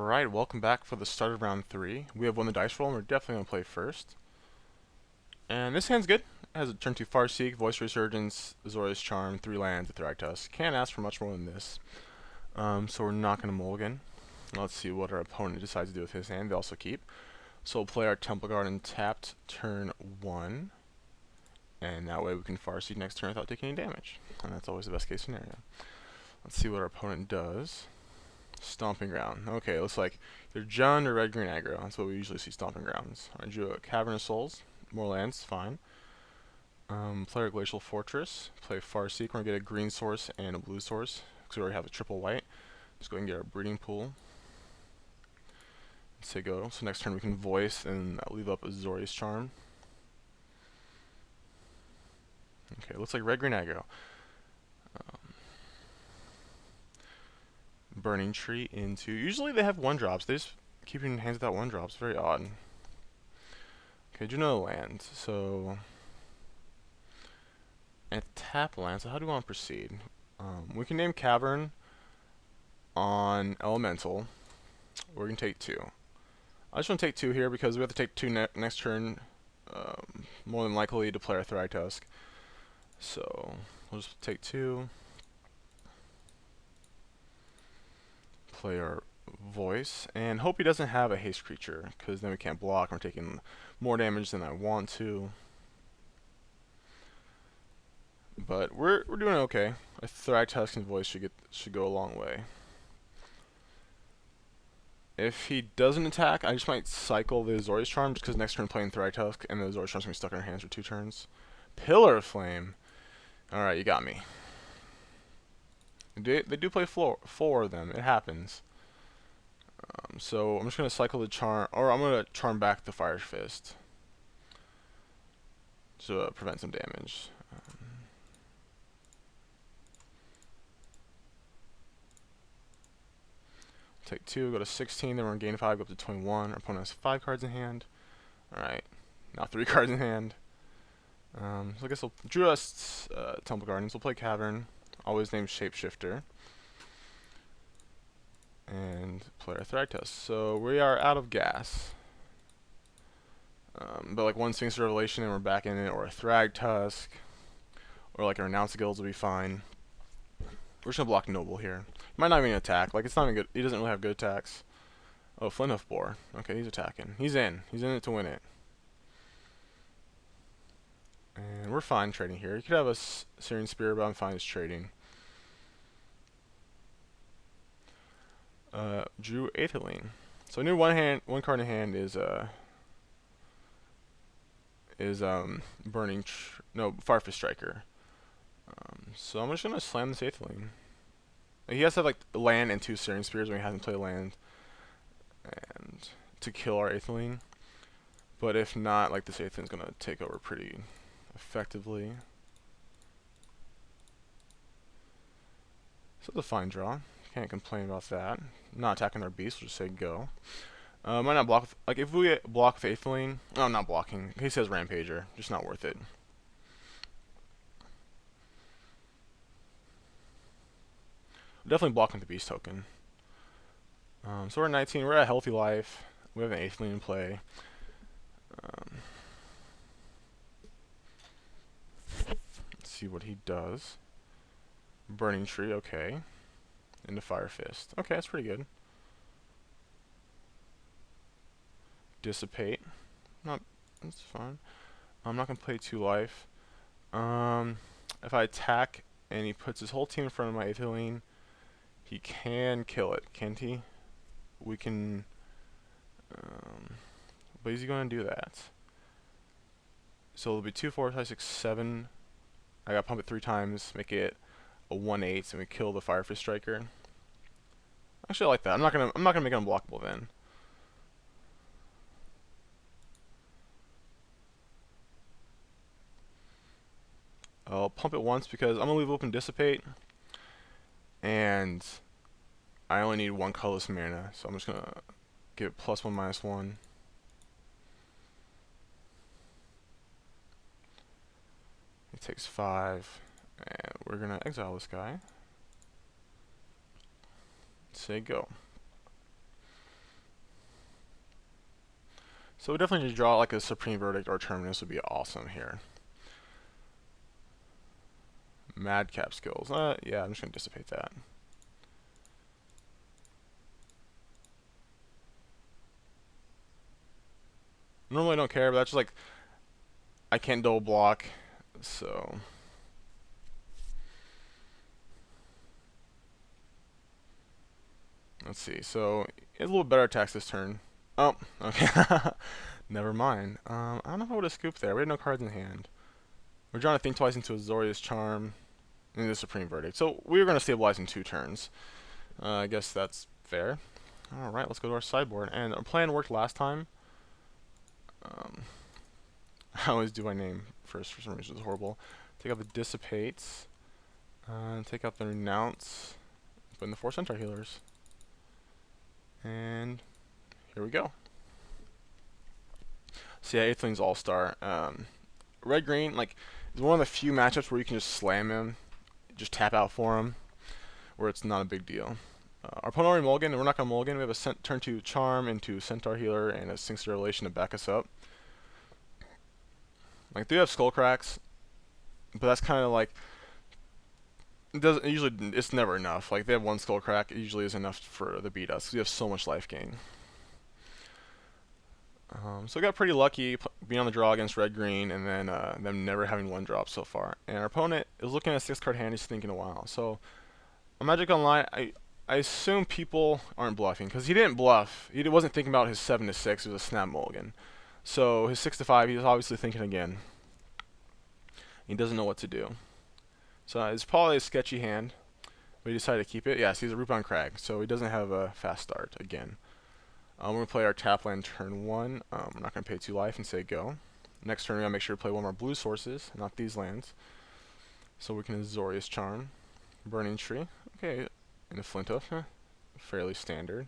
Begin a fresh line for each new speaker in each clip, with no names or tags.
Alright, welcome back for the start of round 3. We have won the dice roll and we're definitely going to play first. And this hand's good. It has a turn 2 Farseek, Voice Resurgence, Azorius Charm, 3 lands, a Thragtusk. Can't ask for much more than this. So we're not going to mulligan. Let's see what our opponent decides to do with his hand. They also keep. So we'll play our Temple Garden tapped turn 1. And that way we can Farseek next turn without taking any damage. And that's always the best case scenario. Let's see what our opponent does. Stomping Ground. Okay, looks like either Jund or red green aggro. That's what we usually see stomping grounds. I drew a Cavern of Souls. More lands, fine. Play our Glacial Fortress. Play Farseek. We're going to get a green source and a blue source, because we already have a triple white. Let's go ahead and get our Breeding Pool. Say go. So next turn we can Voice and leave up Azorius Charm. Okay, looks like red green aggro. Burning Tree into... Usually they have 1-drops. They just keep in hands without 1-drops. Very odd. Okay, do another land. So... And tap land. So how do we want to proceed? We can name Cavern on Elemental. We're going to take 2. I just want to take 2 here because we have to take 2 next turn. More than likely to play our Thragtusk. So, we'll just take 2. Play our Voice, and hope he doesn't have a haste creature, because then we can't block. We're taking more damage than I want to. But we're doing okay. A Thragtusk and Voice should go a long way. If he doesn't attack, I just might cycle the Azorius Charm, just because next turn playing Thragtusk, and the Azorius Charm's gonna be stuck in our hands for 2 turns. Pillar of Flame. Alright, you got me. They do play 4 of them. It happens. So I'm just going to cycle the charm, or I'm going to charm back the Fire Fist to prevent some damage. Take 2, go to 16, then we're going to gain 5, go up to 21. Our opponent has 5 cards in hand. Alright, now 3 cards in hand. So I guess we'll drew us Temple Gardens. We'll play Cavern, always named Shapeshifter. And play our Thragtusk. So we are out of gas. But like one Sphinx Revelation and we're back in it, or a Thragtusk, or like a Renounce Guilds will be fine. We're just gonna block Noble here. He might not even attack. Like it's not even good. He doesn't really have good attacks. Oh, Flinthoof Boar. Okay, he's attacking. He's in. He's in it to win it. And we're fine trading here. You could have a Syrian Spear, but I'm fine just trading. Drew Aethelene. So I knew one card in hand is Firefist Striker. So I'm just gonna slam this Aethelene. He has to have like land and 2 Syrian Spears when he hasn't played land, and to kill our Aethelene. But if not, like this Aethelene's gonna take over pretty effectively. So it's a fine draw. Can't complain about that. Not attacking our beast, we'll just say go. Might not block with, like if we block with Aethelene, no, I'm not blocking. He says Rampager, just not worth it. Definitely blocking the beast token. So we're at 19, we're at a healthy life. We have an Aethelene in play. Let's see what he does. Burning Tree, okay. Into Fire Fist. Okay, that's pretty good. Dissipate. That's fine. I'm not gonna play 2 life. If I attack and he puts his whole team in front of my Aethelene, he can kill it, can't he? We can. But is he gonna do that? So it'll be 2, 4, 5, 6, 7. I gotta pump it 3 times, make it a 1/8, and we kill the Firefist Striker. Actually, I like that. I'm not gonna make it unblockable then. I'll pump it once because I'm gonna leave open Dissipate, and I only need 1 colorless mana, so I'm just gonna give it +1/-1. It takes 5, and we're gonna exile this guy. Say go. So we definitely need to draw like a Supreme Verdict or Terminus would be awesome here. Madcap skills. Yeah, I'm just going to dissipate that. Normally I don't care, but that's just like, I can't double block, so. Let's see, so he has a little better attacks this turn. Oh, okay. Never mind. I don't know if I would have scooped there. We had no cards in hand. We're drawing a Think Twice into Azorius Charm and the Supreme Verdict. So we were going to stabilize in 2 turns. I guess that's fair. Alright, let's go to our sideboard. And our plan worked last time. I always do my name first for some reason. It's horrible. Take out the Dissipates. Take out the Renounce. Put in the 4 Centaur Healers. And here we go. So yeah, 8th Lane's All-Star. Red-Green, like, is one of the few matchups where you can just slam him, just tap out for him, where it's not a big deal. Our opponent already mulligan, and we're not going to mulligan. We have a turn 2 Charm into Centaur Healer and a Sphinx Revelation to back us up. Like, they have Skull Cracks, but that's kind of like, it's never enough. Like, they have 1 Skull Crack, it usually is enough for the beat us, because we have so much life gain. So we got pretty lucky being on the draw against red-green, and then them never having 1 drop so far. And our opponent is looking at a 6-card hand. He's thinking a while. So on Magic Online, I assume people aren't bluffing, because he didn't bluff. He wasn't thinking about his 7 to 6. It was a snap mulligan. So his 6 to 5, he's obviously thinking again. He doesn't know what to do. So it's probably a sketchy hand, but he decided to keep it. Yes, he's a Root-Bound Crag, so he doesn't have a fast start again. We're going to play our tap land turn 1. We're not going to pay 2 life and say go. Next turn, we're going to make sure to play one of our blue sources, not these lands. So we can Azorius Charm. Burning Tree. Okay, and a Flinthoof. Fairly standard.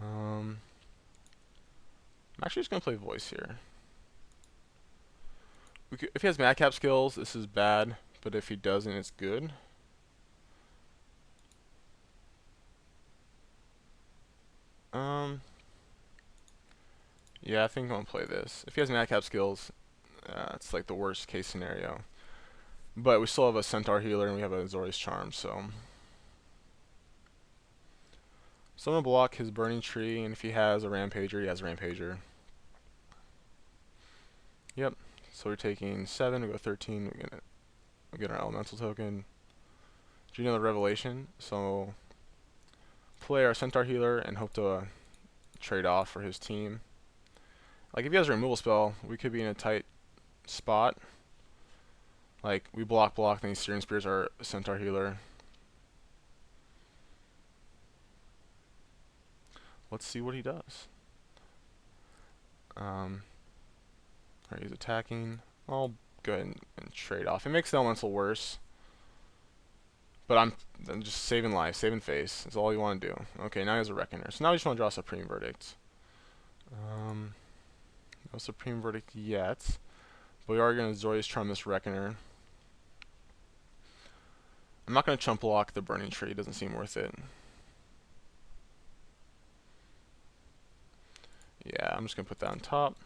I'm actually just going to play Voice here. If he has Madcap skills, this is bad, but if he doesn't, it's good. Yeah, I think I'm going to play this. If he has Madcap skills, it's like the worst case scenario. But we still have a Centaur Healer and we have a Azorius Charm, so. So I'm going to block his Burning Tree, and if he has a Rampager, he has a Rampager. Yep, so we're taking 7, we go 13, we get our Elemental Token. Do you know the Revelation? So play our Centaur Healer and hope to trade off for his team. Like, if he has a removal spell, we could be in a tight spot. Like, we block, then he Searing Spears our Centaur Healer. Let's see what he does. Alright, he's attacking. I'll go ahead and trade off. It makes the Elemental worse. But I'm just saving life, saving face. That's all you want to do. Okay, now he has a Reckoner. So now we just want to draw a Supreme Verdict. No Supreme Verdict yet. But we are going to Azorius Charm this Reckoner. I'm not going to chump block the Burning Tree. It doesn't seem worth it. Yeah, I'm just going to put that on top.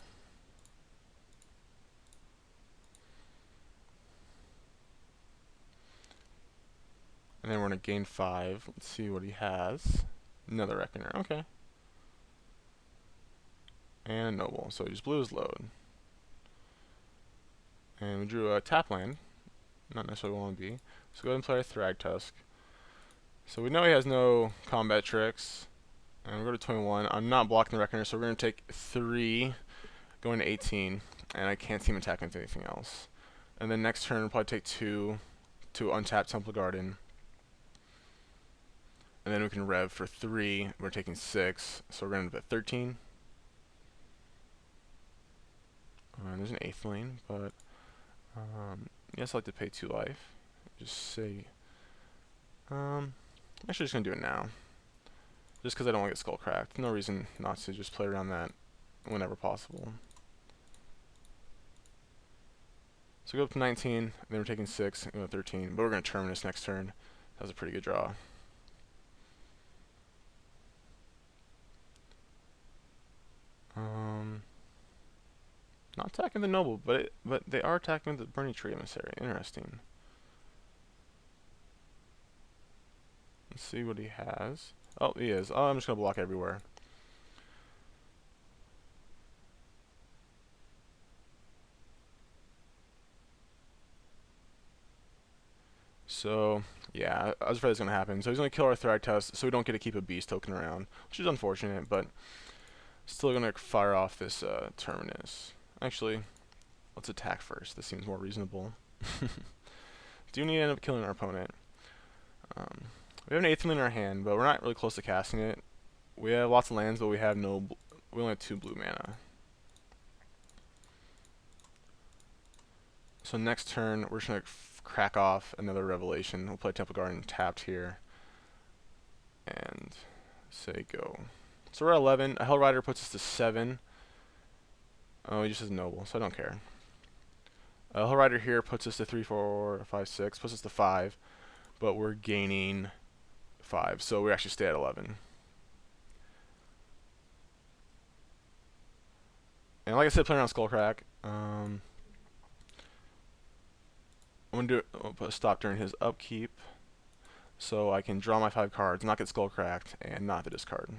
And then we're going to gain 5. Let's see what he has. Another Reckoner. Okay. And a Noble. So he just blew his load. And we drew a tap land. Not necessarily want to be. So go ahead and play our Thragtusk. So we know he has no combat tricks. And we're going to 21. I'm not blocking the Reckoner, so we're going to take 3, going to 18. And I can't see him attacking with anything else. And then next turn, we'll probably take 2 to untap Temple Garden. And then we can rev for 3. We're taking 6, so we're going to be at 13. There's an 8th lane, but yes, I like to pay 2 life. Just say, I'm actually just going to do it now. Just because I don't want to get skull cracked. No reason not to just play around that whenever possible. So we go up to 19, and then we're taking 6, and go to 13. But we're going to Terminus next turn. That was a pretty good draw. Not attacking the noble, but they are attacking the Burning Tree Emissary. Interesting. Let's see what he has. Oh, he is. Oh, I'm just gonna block everywhere. So, yeah, I was afraid it was going to happen. So he's going to kill our Thragtusk so we don't get to keep a beast token around, which is unfortunate, but still going to fire off this Terminus. Actually, let's attack first. This seems more reasonable. Do need to end up killing our opponent. We have an 8th lane in our hand, but we're not really close to casting it. We have lots of lands, but we have no. We only have 2 blue mana. So next turn, we're just going to crack off another Revelation. We'll play Temple Garden tapped here. And say go. So we're at 11. A Hell Rider puts us to 7. Oh, he just has Noble, so I don't care. A Hell Rider here puts us to 3, 4, 5, 6. Puts us to 5. But we're gaining 5. So we actually stay at 11. And like I said, playing around Skullcrack. I'm going to put a stop during his upkeep. So I can draw my 5 cards, not get Skullcracked, and not the discard.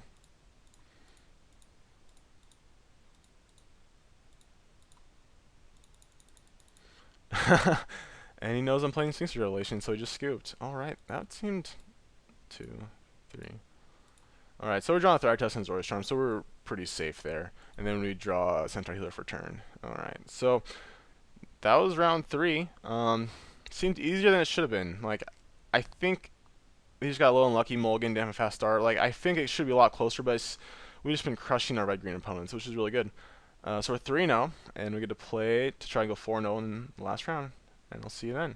And he knows I'm playing Sphinx Revelation, so he just scooped. Alright, that seemed 2, 3. Alright, so we're drawing a Thragtusk and Zoroark's Charm, so we're pretty safe there. And then we draw a Centaur Healer for turn. Alright, so that was round 3. Seemed easier than it should have been. Like, I think he just got a little unlucky. Mulligan didn't have a fast start. Like, I think it should be a lot closer, but we've just been crushing our red-green opponents, which is really good. So we're 3-0, and we get to play to try and go 4-0 in the last round. And I'll see you then.